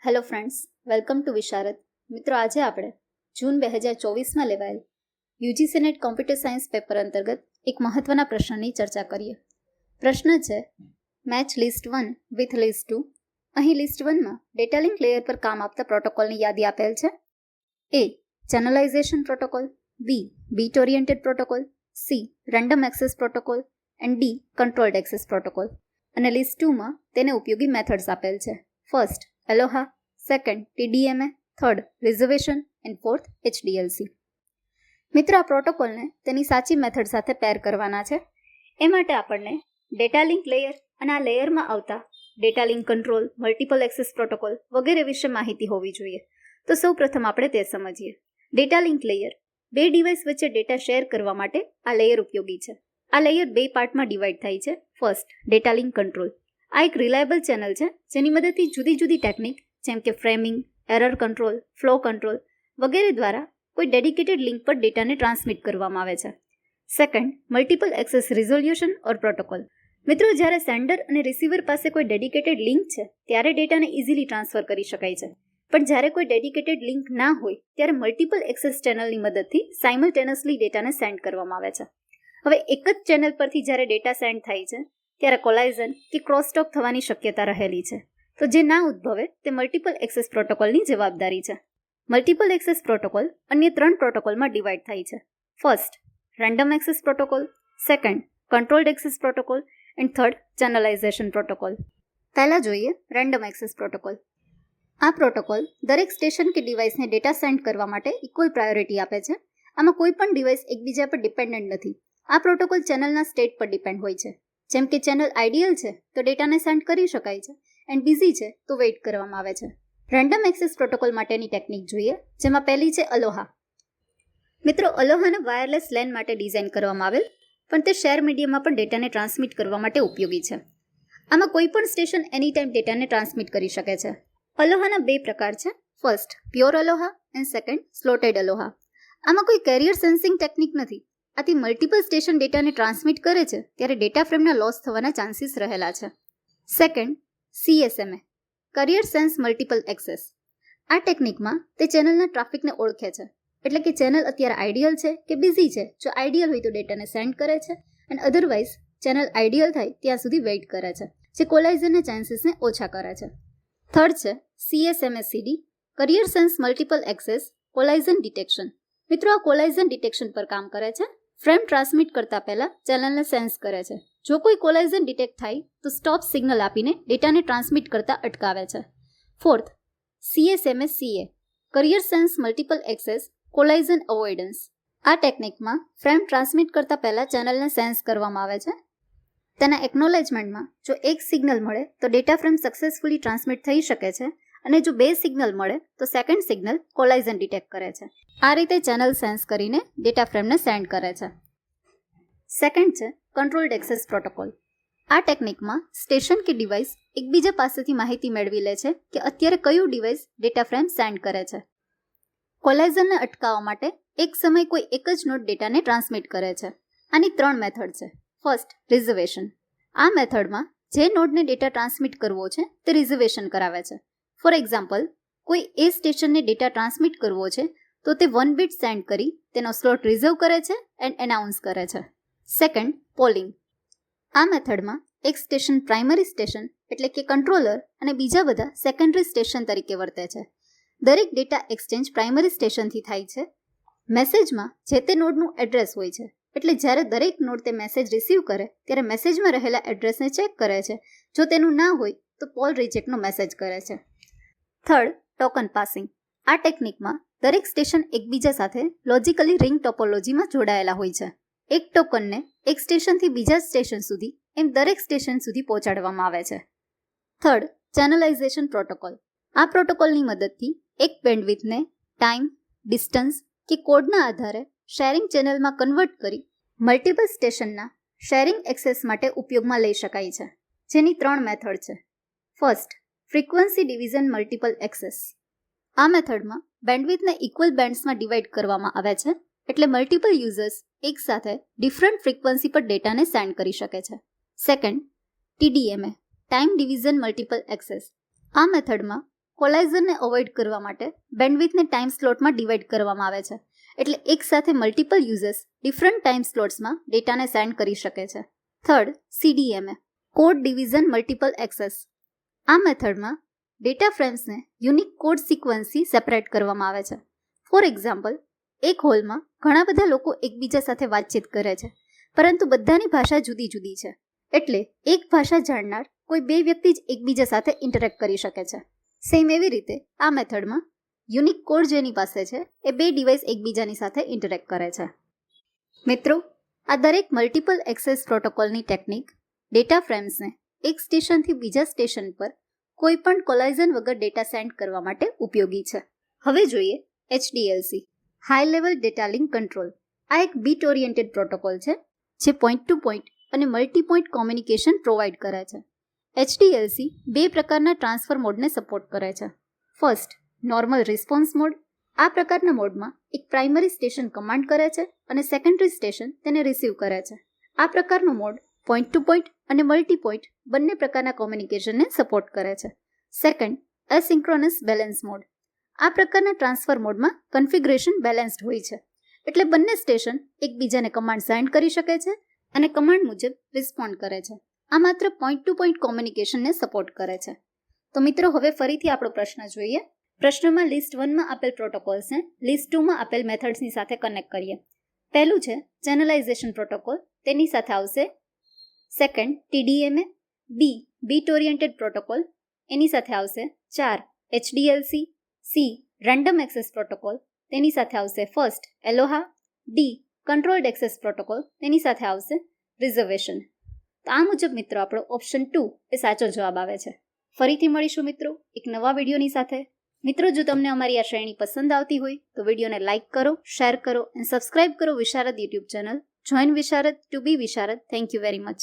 Hello friends, welcome to વિશારદ. મિત્રો, આજે આપણે જૂન 2024માં લેવાયેલ UGC net computer science paper અંતર્ગત એક મહત્વના પ્રશ્નની ચર્ચા કરીએ. પ્રશ્ન છે, મેચ લિસ્ટ 1 વિથ લિસ્ટ 2. અહીં લિસ્ટ 1માં ડેટા લિંક લેયર પર કામ આપતા પ્રોટોકોલની યાદી આપેલ છે. A. Channelization protocol, B. Bit oriented protocol, C. Random access protocol and D. Controlled access protocol. અને લિસ્ટ 2માં તેને ઉપયોગી મેથડ્સ આપેલ છે. First Aloha, second TDMA, third reservation and fourth HDLC. મિત્રો, આ પ્રોટોકોલને તેની સાચી મેથડ સાથે પેર કરવાના છે. એ માટે આપણને ડેટા લિંક લેયર અને આ લેયરમાં આવતા data link control, multiple access protocol વગેરે વિશે માહિતી હોવી જોઈએ. તો સૌ પ્રથમ આપણે તે સમજીએ. ડેટા લિંક લેયર બે ડિવાઇસ વચ્ચે ડેટા શેર કરવા માટે આ લેયર ઉપયોગી છે. આ લેયર બે પાર્ટમાં ડિવાઈડ થાય છે. First, data link control. આ એક રિલાયબલ ચેનલ છે જેની મદદથી જુદી જુદી ટેકનિક જેમ કે framing, error control, flow control વગેરે દ્વારા કોઈ ડેડિકેટેડ લિંક પર ડેટાને ટ્રાન્સમિટ કરવામાં આવે છે. સેકન્ડ, મલ્ટિપલ એક્સેસ રિઝોલ્યુશન ઓર પ્રોટોકોલ. મિત્રો, જ્યારે સેન્ડર અને રિસીવર પાસે કોઈ ડેડિકેટેડ લિંક છે ત્યારે ડેટાને ઇઝીલી ટ્રાન્સફર કરી શકાય છે. પણ જ્યારે કોઈ ડેડિકેટેડ લિંક ના હોય ત્યારે મલ્ટિપલ એક્સેસ ચેનલની મદદથી સાયમલ્ટેનિયસલી ડેટાને સેન્ડ કરવામાં આવે છે. હવે એક જ ચેનલ પરથી જ્યારે ડેટા સેન્ડ થાય છે ત્યારે કોલાઇઝન કે ક્રોસટોક થવાની શક્યતા રહેલી છે. તો જે ના ઉદ્ભવે તે મલ્ટિપલ એક્સેસ પ્રોટોકોલની જવાબદારી છે. મલ્ટિપલ એક્સેસ પ્રોટોકોલ અન્ય 3 પ્રોટોકોલમાં ડિવાઈડ થાય છે. First, random access protocol, second, controlled access protocol and third, channelization protocol. પહેલા જોઈએ રેન્ડમ એક્સેસ પ્રોટોકોલ. આ પ્રોટોકોલ દરેક સ્ટેશન કે ડિવાઇસને ડેટા સેન્ડ કરવા માટે ઇક્વલ પ્રાયોરિટી આપે છે. આમાં કોઈ પણ ડિવાઇસ એકબીજા પર ડિપેન્ડન્ટ નથી. આ પ્રોટોકોલ ચેનલના સ્ટેટ પર ડિપેન્ડ હોય છે. જેમ કે ચેનલ આઈડિયલ છે તો ડેટાને સેન્ડ કરી શકાય છે એન્ડ બિઝી છે તો વેઇટ કરવામાં આવે છે. રેન્ડમ એક્સેસ પ્રોટોકોલ માટેની ટેકનિક જોઈએ, જેમાં પહેલી છે અલોહા. મિત્રો, અલોહાને વાયરલેસ લેન માટે ડિઝાઇન કરવામાં આવેલ, પણ તે શેર મીડિયમમાં પણ ડેટાને ટ્રાન્સમિટ કરવા માટે ઉપયોગી છે. આમાં કોઈ પણ સ્ટેશન એની ટાઈમ ડેટાને ટ્રાન્સમિટ કરી શકે છે. અલોહાના 2 પ્રકાર છે. First, pure Aloha and second, slotted Aloha. આમાં કોઈ કેરિયર સેન્સિંગ ટેકનિક નથી. આથી મલ્ટિપલ સ્ટેશન ડેટાને ટ્રાન્સમિટ કરે છે ત્યારે ડેટા ફ્રેમના લોસ થવાના ચાન્સીસ રહેલા છે. Second, CSMA, career sense multiple access. આ ટેકનિકમાં તે ચેનલના ટ્રાફિકને ઓળખે છે. એટલે કે ચેનલ અત્યારે આઈડિયલ છે કે બિઝી છે. જો આઈડિયલ હોય તો ડેટાને સેન્ડ કરે છે અને અધરવાઇઝ ચેનલ આઈડિયલ થાય ત્યાં સુધી વેઇટ કરે છે, જે કોલાઇઝનના ચાન્સીસને ઓછા કરે છે. થર્ડ છે CSMA-CD, carrier sense multiple access collision detection. મિત્રો, આ કોલાઇઝન ડિટેક્શન પર કામ કરે છે. ફ્રેમ ટ્રાન્સમિટ કરતા પહેલા ચેનલને સેન્સ કરે છે. જો કોઈ કોલાઇઝન ડિટેક્ટ થાય તો સ્ટોપ સિગ્નલ આપીને ડેટાને ટ્રાન્સમિટ કરતા અટકાવે છે. Fourth, CSMA-CA, carrier sense multiple access collision avoidance. આ ટેકનિકમાં ફ્રેમ ટ્રાન્સમિટ કરતા પહેલા ચેનલને સેન્સ કરવામાં આવે છે. તેના એકનોલેજમેન્ટમાં જો એક સિગ્નલ મળે તો ડેટા ફ્રેમ સક્સેસફુલી ટ્રાન્સમિટ થઈ શકે છે અને જો 2 સિગ્નલ મળે તો સેકન્ડ સિગ્નલ કોલાઇઝન ડિટેક્ટ કરે છે. આ રીતે ચેનલ સેન્સ કરીને ડેટા ફ્રેમને સેન્ડ કરે છે. સેકન્ડ છે કંટ્રોલ્ડ એક્સેસ પ્રોટોકોલ. આ ટેકનિકમાં સ્ટેશન કે ડિવાઇસ એકબીજા પાસેથી માહિતી મેળવી લે છે કે અત્યારે કયું ડિવાઇસ ડેટા ફ્રેમ સેન્ડ કરે છે. કોલાઇઝનને અટકાવવા માટે એક સમય કોઈ એક જ નોડ ડેટાને ટ્રાન્સમિટ કરે છે. આની 3 મેથડ છે. First, reservation. આ મેથડમાં જે નોડને ડેટા ટ્રાન્સમિટ કરવો છે તે રિઝર્વેશન કરાવે છે. ફોર એક્ઝામ્પલ, કોઈ એ સ્ટેશનને ડેટા ટ્રાન્સમિટ કરવો છે તો તે 1 બીટ સેન્ડ કરી તેનો સ્લોટ રિઝર્વ કરે છે એન્ડ એનાઉન્સ કરે છે. Second, polling. આ મેથડમાં એક સ્ટેશન પ્રાઇમરી સ્ટેશન એટલે કે કંટ્રોલર અને બીજા બધા સેકન્ડરી સ્ટેશન તરીકે વર્તે છે. દરેક ડેટા એક્સચેન્જ પ્રાઇમરી સ્ટેશનથી થાય છે. મેસેજમાં જે તે નોડનું એડ્રેસ હોય છે, એટલે જ્યારે દરેક નોડ તે મેસેજ રિસીવ કરે ત્યારે મેસેજમાં રહેલા એડ્રેસને ચેક કરે છે. જો તેનું ના હોય તો પોલ રિજેક્ટનો મેસેજ કરે છે. Third, token passing. આ ટેકનિકમાં દરેક સ્ટેશન એકબીજા સાથે લોજિકલી રિંગ ટોપોલોજીમાં જોડાયેલા હોય છે. એક ટોકનને એક સ્ટેશનથી બીજા સ્ટેશન સુધી એમ દરેક સ્ટેશન સુધી પહોંચાડવામાં આવે છે. Third, channelization protocol. આ પ્રોટોકોલની મદદથી એક બેન્ડવિથને ટાઈમ, ડિસ્ટન્સ કે કોડના આધારે શેરિંગ ચેનલમાં કન્વર્ટ કરી મલ્ટિપલ સ્ટેશનના શેરિંગ એક્સેસ માટે ઉપયોગમાં લઈ શકાય છે. જેની 3 મેથડ છે. First, frequency division multiple access. આ મેથડમાં બેન્ડવિથને ઇક્વલ બેન્ડ્સમાં ડિવાઈડ કરવામાં આવે છે, એટલે મલ્ટિપલ યુઝર્સ એકસાથે ડિફરન્ટ ફ્રીક્વન્સી પર ડેટાને સેન્ડ કરી શકે છે. Second, TDMA, time division multiple access. આ મેથડમાં કોલાઇઝનને અવોઇડ કરવા માટે બેન્ડવિડ્થને ટાઈમ સ્લોટમાં ડિવાઈડ કરવામાં આવે છે, એટલે એકસાથે મલ્ટિપલ યુઝર્સ ડિફરન્ટ ટાઈમ સ્લોટ્સમાં ડેટાને સેન્ડ કરી શકે છે. Third, CDMA code division multiple access. આ મેથડમાં ડેટા ફ્રેમ્સને યુનિક કોડ સિક્વન્સથી સેપરેટ કરવામાં આવે છે. ફોર એક્ઝામ્પલ, એક હોલમાં ઘણા બધા લોકો એકબીજા સાથે વાતચીત કરે છે, પરંતુ બધાની ભાષા જુદી જુદી છે, એટલે એક ભાષા જાણનાર કોઈ બે વ્યક્તિ જ એકબીજા સાથે ઇન્ટરેક્ટ કરી શકે છે. સેમ એવી રીતે આ મેથડમાં યુનિક કોડ જેની પાસે છે એ બે ડિવાઇસ એકબીજાની સાથે ઇન્ટરેક્ટ કરે છે. મિત્રો, આ દરેક મલ્ટિપલ એક્સેસ પ્રોટોકોલની ટેકનિક ડેટા ફ્રેમ્સને એક સ્ટેશનથી બીજા સ્ટેશન પર કોઈ પણ કોલાઇઝન વગર ડેટા સેન્ડ કરવા માટે ઉપયોગી છે. હવે જોઈએ HDLC high level data link control. આ એક બીટ ઓરિએન્ટેડ પ્રોટોકોલ છે જે પોઈન્ટ ટુ પોઈન્ટ અને મલ્ટી પોઈન્ટ કોમ્યુનિકેશન પ્રોવાઈડ કરે છે. HDLC બે પ્રકારના ટ્રાન્સફર મોડને સપોર્ટ કરે છે. First, normal response mode. આ પ્રકારના મોડમાં એક પ્રાઇમરી સ્ટેશન કમાન્ડ કરે છે અને સેકન્ડરી સ્ટેશન તેને રિસીવ કરે છે. આ પ્રકારનો મોડ પોઈન્ટ ટુ પોઈન્ટ અને મલ્ટી પોઈન્ટ બંને પ્રકારના કોમ્યુનિકેશનને સપોર્ટ કરે છે. Second, asynchronous balance mode. આ પ્રકારના ટ્રાન્સફર મોડમાં કન્ફિગરેશન બેલેન્સ્ડ હોય છે, એટલે બંને સ્ટેશન એકબીજાને કમાન્ડ સેન્ડ કરી શકે છે અને કમાન્ડ મુજબ રિસ્પોન્ડ કરે છે. આ માત્ર પોઈન્ટ ટુ પોઈન્ટ કોમ્યુનિકેશનને સપોર્ટ કરે છે. તો મિત્રો, હવે ફરીથી આપણો પ્રશ્ન જોઈએ. પ્રશ્નમાં લિસ્ટ 1માં આપેલ પ્રોટોકોલ્સને લિસ્ટ 2માં આપેલ મેથડ્સની સાથે કનેક્ટ કરીએ. પહેલું છે ચેનલાઇઝેશન પ્રોટોકોલ, તેની સાથે આવશે. Second, TDMA. Bit oriented protocol, એની સાથે આવશે. 4, HDLC. રેન્ડમ એક્સેસ પ્રોટોકોલ, તેની સાથે આવશે ફર્સ્ટ એલોહા. કંટ્રોલ્ડ એક્સેસ પ્રોટોકોલ, તેની સાથે આવશે રિઝર્વેશન. તો આ મુજબ મિત્રો આપણો ઓપ્શન 2 એ સાચો જવાબ આવે છે. ફરીથી મળીશું મિત્રો એક નવા વિડીયોની સાથે. મિત્રો, જો તમને અમારી આ શ્રેણી પસંદ આવતી હોય તો વિડીયોને લાઇક કરો, શેર કરો અને સબસ્ક્રાઇબ કરો Visharad YouTube channel. Join Visharad to be Visharad. Thank you very much.